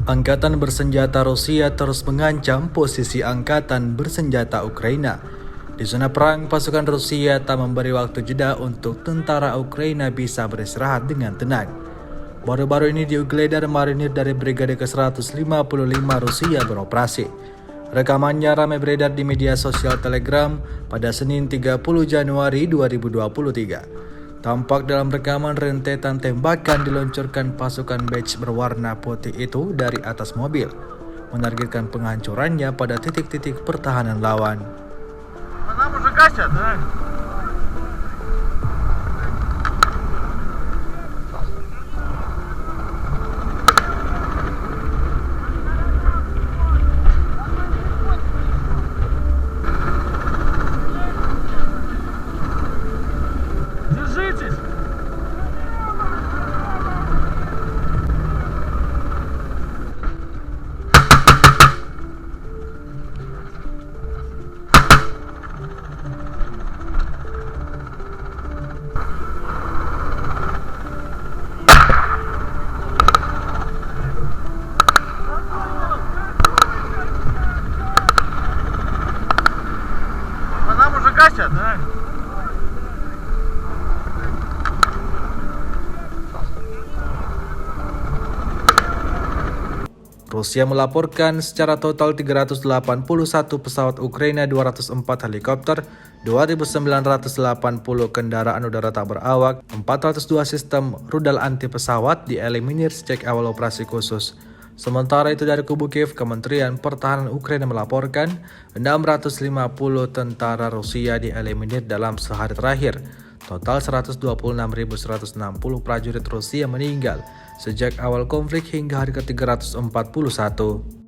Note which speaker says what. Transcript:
Speaker 1: Angkatan bersenjata Rusia terus mengancam posisi angkatan bersenjata Ukraina. Di zona perang, pasukan Rusia tak memberi waktu jeda untuk tentara Ukraina bisa beristirahat dengan tenang. Baru-baru ini digeledah marinir dari Brigade ke-155 Rusia beroperasi. Rekamannya ramai beredar di media sosial Telegram pada Senin 30 Januari 2023. Tampak dalam rekaman rentetan tembakan diluncurkan pasukan badge berwarna putih itu dari atas mobil, menargetkan penghancurannya pada titik-titik pertahanan lawan. Rusia melaporkan secara total 381 pesawat Ukraina, 204 helikopter, 2.980 kendaraan udara tak berawak, 402 sistem rudal anti pesawat dieliminir sejak awal operasi khusus. Sementara itu dari kubu Kiev, Kementerian Pertahanan Ukraina melaporkan 650 tentara Rusia dieliminir dalam sehari terakhir. Total 126.160 prajurit Rusia meninggal sejak awal konflik hingga hari ke-341.